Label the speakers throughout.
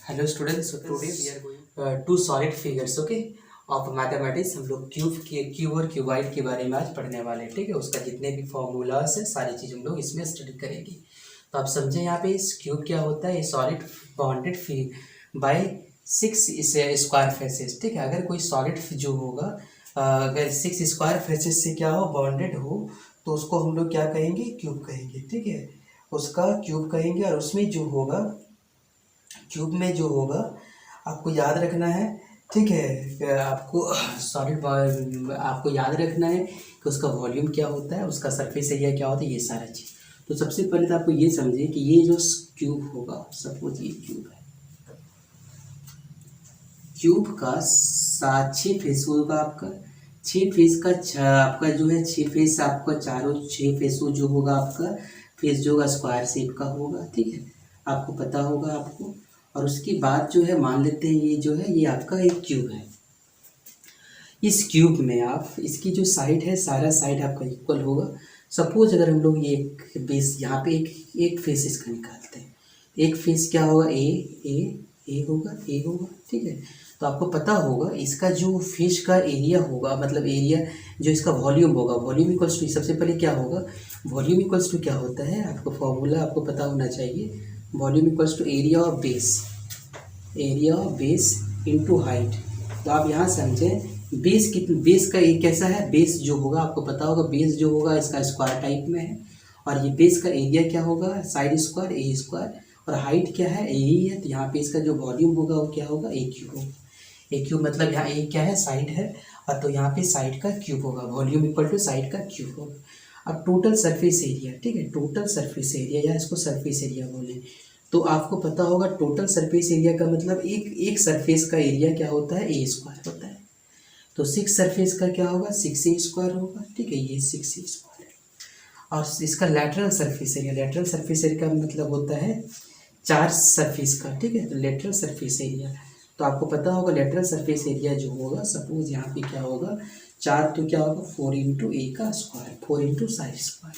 Speaker 1: Hello students, today we are going to solid figures okay of mathematics. हम लोग cube और cuboid के बारे में आज पढ़ने वाले हैं। ठीक है, उसका जितने भी फॉर्मूलाज है सारी चीज़ हम लोग इसमें स्टडी करेंगे। तो आप समझें यहाँ पे इस क्यूब क्या होता है, solid bounded by 6 square faces. ठीक है, अगर कोई सॉलिड जो होगा अगर 6 स्क्वायर फेसेस से क्या हो, बाउंडेड हो, तो उसको हम लोग क्या कहेंगे, क्यूब कहेंगे। ठीक है, उसका क्यूब कहेंगे। और उसमें जो होगा, क्यूब में जो होगा आपको याद रखना है। ठीक है, आपको सॉलिड आपको याद रखना है कि उसका वॉल्यूम क्या होता है, उसका सरफेस एरिया क्या होता है, ये सारा चीज़। तो सबसे पहले तो आपको ये समझिए कि ये जो क्यूब होगा, सपोज ये क्यूब है, क्यूब का 6 फेस होगा आपका। 6 फेस का आपका जो है 6 फेस आपका, चारों 6 फेसों जो होगा आपका फेस जो होगा स्क्वायर शेप का होगा। ठीक है, आपको पता होगा आपको। और उसके बाद जो है मान लेते हैं ये जो है ये आपका एक क्यूब है। इस क्यूब में आप इसकी जो साइड है, सारा साइड आपका इक्वल होगा। सपोज अगर हम लोग ये एक बेस यहाँ पे एक फेस इसका निकालते हैं, एक फेस क्या होगा, ए होगा, ए होगा। ठीक है, तो आपको पता होगा इसका जो फेस का एरिया होगा, मतलब एरिया जो इसका वॉल्यूम होगा, वॉल्यूम इक्वल्स टू, सबसे पहले क्या होगा, वॉल्यूम इक्वल्स टू क्या होता है, आपको फॉर्मूला आपको पता होना चाहिए। Volume equals to area of base, area of base into height. तो आप यहाँ समझें बेस कितना, बेस का एक कैसा है, बेस जो होगा आपको पता होगा, बेस जो होगा इसका स्क्वायर टाइप में है। और ये बेस का एरिया क्या होगा, साइड स्क्वायर ए स्क्वायर। और हाइट क्या है, ए ही है। तो यहाँ पे इसका जो वॉल्यूम होगा वो क्या होगा, ए क्यूब होगा। ए क्यूब मतलब यहाँ ए क्या है, साइड है, और तो यहाँ पे साइड का क्यूब होगा, वॉल्यूम इक्वल टू साइड का क्यूब होगा। अब टोटल सरफेस एरिया, ठीक है, टोटल सरफेस एरिया या इसको सरफेस एरिया बोलें, तो आपको पता होगा टोटल सरफेस एरिया का मतलब एक सरफेस का एरिया क्या होता है, ए स्क्वायर होता है। तो 6 सरफेस का क्या होगा, 6 ए स्क्वायर होगा। ठीक है, ये 6 ए स्क्वायर है। और इसका lateral surface area, lateral surface area का मतलब होता है 4 सरफेस का। ठीक है, तो लेटरल सरफेस एरिया, तो आपको पता होगा लेटरल सरफेस एरिया जो होगा, सपोज यहाँ पे क्या होगा 4, तो क्या होगा 4 इंटू ए का स्क्वायर, 4 इंटू साइड स्क्वायर।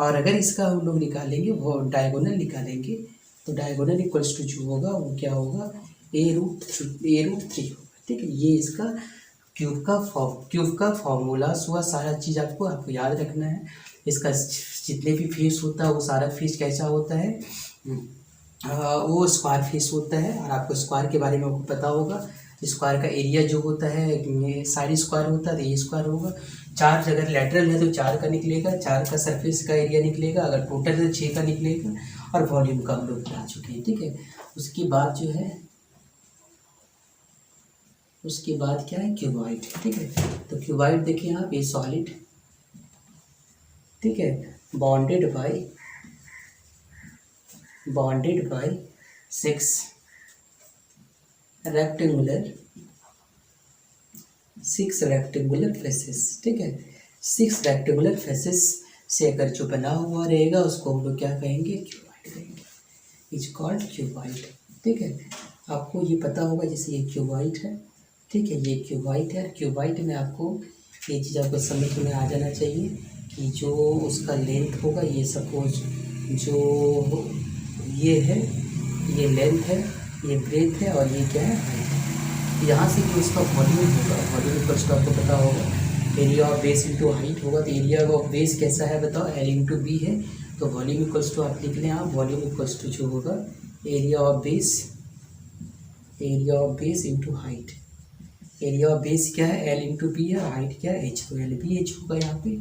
Speaker 1: और अगर इसका हम लोग निकालेंगे, वो डायगोनल निकालेंगे, तो डायगोनल इक्वल्स टू जो होगा वो क्या होगा, a√3 होगा। ठीक है, ये इसका क्यूब का फॉर्मूला हुआ। सारा चीज़ आपको याद रखना है। इसका जितने भी फेस होता है वो सारा फेस कैसा होता है, वो स्क्वायर फेस होता है। और आपको स्क्वायर के बारे में आपको पता होगा, स्क्वायर का एरिया जो होता है साइड स्क्वायर होता है, तो ए स्क्वायर होगा। 4 अगर लेटरल है तो 4 का निकलेगा, 4 का सरफेस का एरिया निकलेगा, अगर टोटल है तो 6 का निकलेगा। और वॉल्यूम का हम लोग बता चुके हैं। ठीक है, उसके बाद जो है, उसके बाद क्या है, क्यूबाइड। ठीक है, तो क्यूबाइड देखिए आप, ये सॉलिड, ठीक है, बॉन्डेड बाय 6 रेक्टेंगुलर फेसेस। ठीक है, 6 रेक्टेंगुलर फेसेस से अगर जो बना हुआ रहेगा उसको हम लोग क्या कहेंगे, क्यूबाइड कहेंगे, इज कॉल्ड क्यूबाइड। ठीक है, आपको ये पता होगा जैसे ये क्यूबाइड है। ठीक है, ये क्यूबाइट है। क्यूबाइट में आपको ये चीज़ आपको समझ में आ जाना चाहिए कि जो उसका लेंथ होगा, ये सपोज जो ये है, ये लेंथ है, ये ब्रेथ है, और ये क्या है, हाइट है। यहाँ से जो उसका वॉल्यूम होगा, वॉल्यूम इक्वल्स टू आपको पता होगा area of base into height होगा। तो एरिया ऑफ बेस कैसा है बताओ, एल इंटू बी है। तो वॉल्यूम इक्वल्स टू आप लिख लें, आप वॉल्यूम इक्वल्स टू जो होगा area of base into height. Area of base क्या है, एल इंटू बी है, हाइट क्या है, एच, तो एल बी एच होगा यहाँ पे।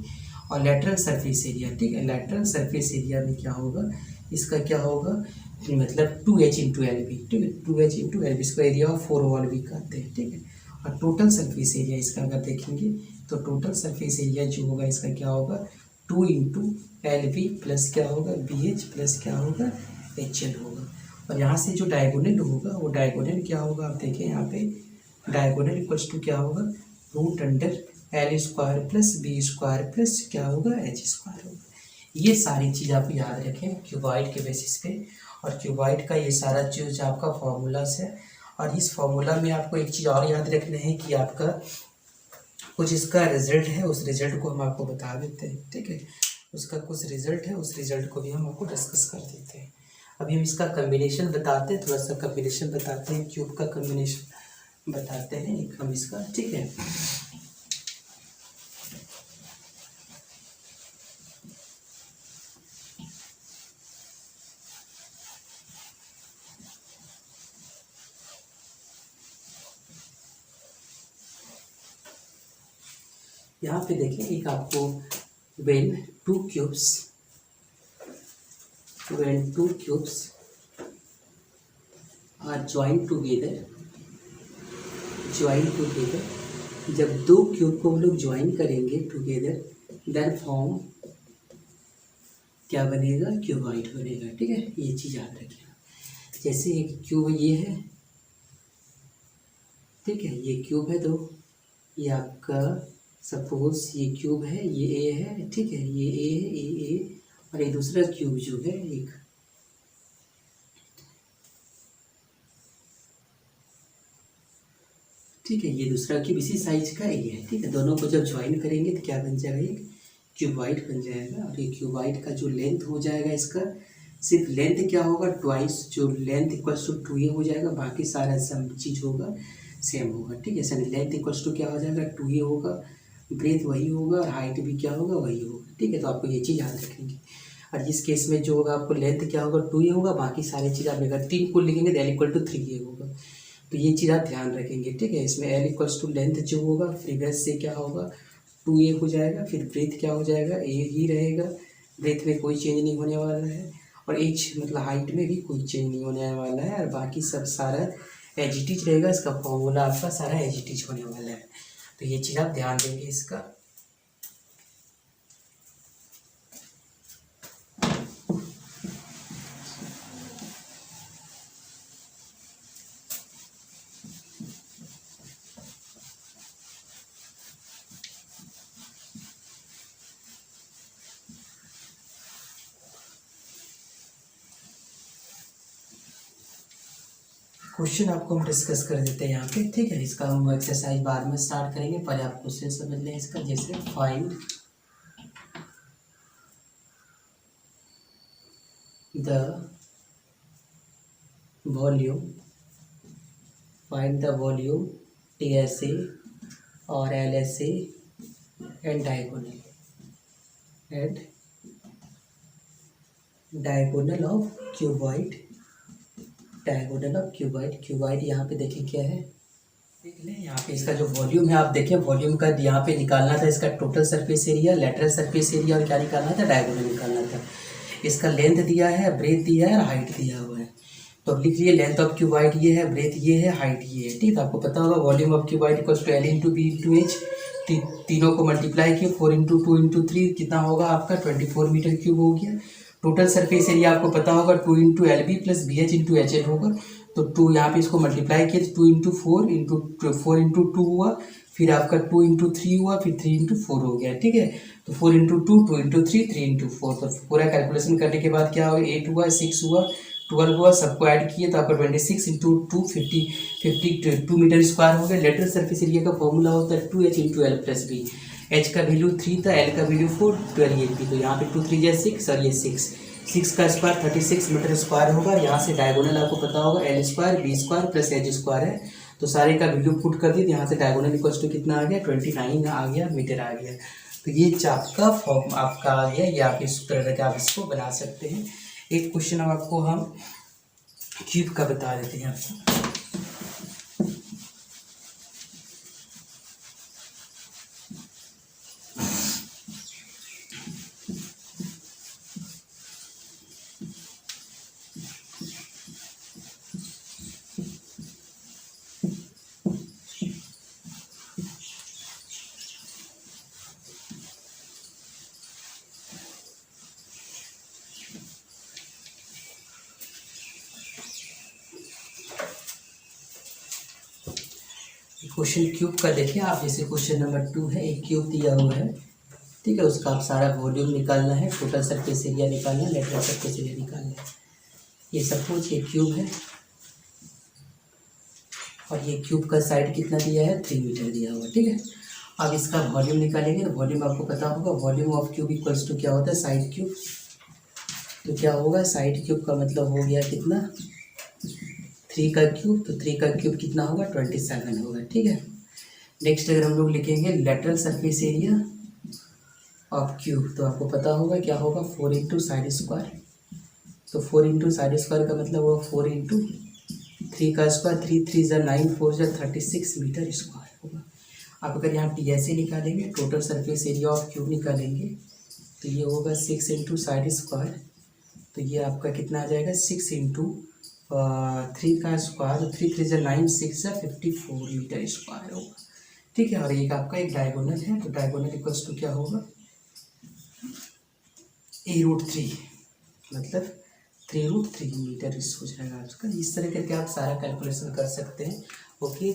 Speaker 1: और लेटरल सरफेस एरिया, ठीक है, लेटरल सरफेस एरिया में क्या होगा, इसका क्या होगा, मतलब 2h इंटू एल बी। ठीक है, 2h इंटू एल बी, इसको एरिया ऑफ 4 वॉल भी कहते हैं। ठीक है, और टोटल सरफेस एरिया इसका अगर देखेंगे तो टोटल सरफेस एरिया जो होगा इसका क्या होगा, 2 इंटू एल बी प्लस क्या होगा, बी एच प्लस क्या होगा, एच एल होगा। और यहाँ से जो डायगोनल होगा वो डायगोनल क्या होगा, आप देखें यहाँ पे डायगोनल इक्वल्स टू क्या होगा, root under L square plus B square plus क्या होगा, एच स्क्वायर होगा। ये सारी चीज़ आप याद रखें क्यूबाइड के बेसिस पे। और क्यूबाइड का ये सारा चीज़ आपका फॉर्मूलास है। और इस फॉर्मूला में आपको एक चीज़ और याद रखना है कि आपका कुछ इसका रिजल्ट है, उस रिजल्ट को हम आपको बता देते हैं। ठीक है, उसका कुछ रिजल्ट है, उस रिजल्ट को भी हम आपको डिस्कस कर देते हैं। अभी हम इसका कम्बिनेशन बताते हैं, थोड़ा सा कम्बिनेशन बताते हैं, क्यूब का कम्बिनेशन बताते हैं एक हम इसका, ठीक है। यहाँ पे देखिए एक आपको when two cubes are joined together, जब दो क्यूब को हम लोग ज्वाइन करेंगे टुगेदर देन फॉर्म क्या बनेगा, क्यूबॉइड बनेगा, ठीक है। ये चीज़ याद रखिएगा। जैसे एक क्यूब ये है, ठीक है, ये क्यूब है दो, ये आपका सपोज ये क्यूब है, ये ए है, ठीक है, ये ए है, ए और ये दूसरा क्यूब जो है एक, ठीक है, ये दूसरा क्यूब इसी साइज का ए है, ठीक है। दोनों को जब ज्वाइन करेंगे तो क्या बन जाएगा, एक क्यूबॉइड बन जाएगा। और ये क्यूबॉइड का जो लेंथ हो जाएगा इसका, सिर्फ लेंथ क्या होगा, ट्वाइस, जो लेंथ इक्वल्स टू 2a हो जाएगा, बाकी सारा सब चीज़ होगा सेम होगा, ठीक है। सर लेंथ इक्वल्स टू क्या हो जाएगा, 2a होगा, ब्रेथ वही होगा और हाइट भी क्या होगा, वही होगा, ठीक है। तो आपको ये चीज़ याद रखेंगे। और इस केस में जो होगा आपको लेंथ क्या होगा, 2a होगा, बाकी सारी चीज़ आप अगर 3 को लिखेंगे तो l इक्वल टू 3a होगा। तो ये चीज़ आप ध्यान रखेंगे, ठीक है। इसमें l इक्वल्स टू लेंथ जो होगा प्रीवियस से क्या होगा 2a हो जाएगा, फिर ब्रेथ क्या हो जाएगा, a ही रहेगा, ब्रेथ में कोई चेंज नहीं होने वाला है, और एच मतलब हाइट में भी कोई चेंज नहीं होने वाला है, और बाकी सब सारा एज इट इज रहेगा। इसका फॉर्मूला आपका सारा एज इट इज होने वाला है। तो ये चीज़ आप ध्यान देंगे इसका। क्वेश्चन आपको हम डिस्कस कर देते हैं यहाँ पे, ठीक है। इसका हम एक्सरसाइज बाद में स्टार्ट करेंगे, पहले आप क्वेश्चन समझ लें इसका। जैसे फाइंड द वॉल्यूम TSA और LSA and diagonal of cuboid. Cuboid यहाँ पे देखें क्या है, देख लें यहाँ पे इसका जो वॉल्यूम है आप देखें, वॉल्यूम का यहाँ पे निकालना था इसका total surface area, lateral surface area, और क्या निकालना था, डायगोनल निकालना था। इसका लेंथ दिया है, ब्रेथ दिया है और हाइट दिया हुआ है। तो अब लिख लिए लेंथ ऑफ क्यूबॉइड ये है, ब्रेथ ये है, हाइट ये है, ठीक है। आपको पता होगा volume of cuboid equals to L into B into H, तीनों को मल्टीप्लाई किए, 4 इंटू 2 इंटू 3 कितना होगा आपका 24 मीटर क्यूब हो गया। टोटल सरफेस एरिया आपको पता होगा 2 into L B plus B H into H L होगा। तो 2 यहाँ पे इसको मल्टीप्लाई किए तो 2 इंटू 4 इंटू 2 हुआ, फिर आपका 2 इंटू 3 हुआ, फिर 3 इंटू 4 हो गया, ठीक है। तो 4 इंटू 2 इंटू 3 इंटू 4, तो पूरा कैलकुलेशन करने के बाद क्या हुआ, 8 हुआ, 6 हुआ, 12 हुआ, सबको ऐड किए तो आपका 26 इंटू 2 52 मीटर स्क्वायर हो गया। लेटरल सरफेस एरिया का फॉर्मूला होता है 2h into L plus B. H का वैल्यू 3 था, एल का वैल्यू 4, 12 ये तो यहाँ पे 2 3 या 6 और ये 6 का स्क्वायर 36 मीटर स्क्वायर होगा। यहाँ से डायगोनल आपको पता होगा L square B square plus H square है, तो सारे का वैल्यू पुट कर दी तो यहाँ से डायगोनल इक्वल्स टू कितना आ गया, 29 आ गया, मीटर आ गया। तो ये चाप का फॉर्म आपका आ गया, ये आप इस तरह का आप इसको बना सकते हैं। एक क्वेश्चन अब आपको हम क्यूब का बता देते हैं आपको। क्वेश्चन क्यूब का देखिए आप, जैसे क्वेश्चन नंबर 2 है, एक क्यूब दिया हुआ है, ठीक है। उसका आप सारा वॉल्यूम निकालना है, टोटल सरफेस एरिया निकालना है, लेटरल सरफेस एरिया निकालना है। ये सपोज ये क्यूब है और ये क्यूब का साइड कितना दिया है, 3 मीटर दिया हुआ, ठीक है। अब इसका वॉल्यूम निकालेंगे तो वॉल्यूम आपको पता होगा, volume of cube equals to क्या होता है, साइड क्यूब तो क्या होगा, साइड क्यूब का मतलब हो गया कितना, 3 का क्यूब, तो 3 का क्यूब कितना होगा, 27 होगा। ठीक है। नेक्स्ट अगर हम लोग लिखेंगे lateral surface area of cube, तो आपको पता होगा क्या होगा, 4 इंटू साइड स्क्वायर। तो 4 इंटू साइड स्क्वायर का मतलब होगा 4 इंटू 3 का स्क्वायर, 3 3 ज़ा 9, 4 ज़ा 36 मीटर स्क्वायर होगा। आप अगर यहाँ टी ऐसे निकालेंगे, total surface area of cube निकालेंगे, तो ये होगा 6 इंटू साइड स्क्वायर, तो ये आपका कितना आ जाएगा, 6 इंटू 3 का स्क्वायर, 3 3 ज़ा 9, 6 ज़ा 54 मीटर स्क्वायर होगा। ठीक है। और एक आपका एक डायगोनल है, तो डायगोनल इक्वल्स टू क्या होगा, a√3, मतलब 3√3 मीटर हो जाएगा आपका। इस तरह करके आप सारा कैलकुलेशन कर सकते हैं। ओके।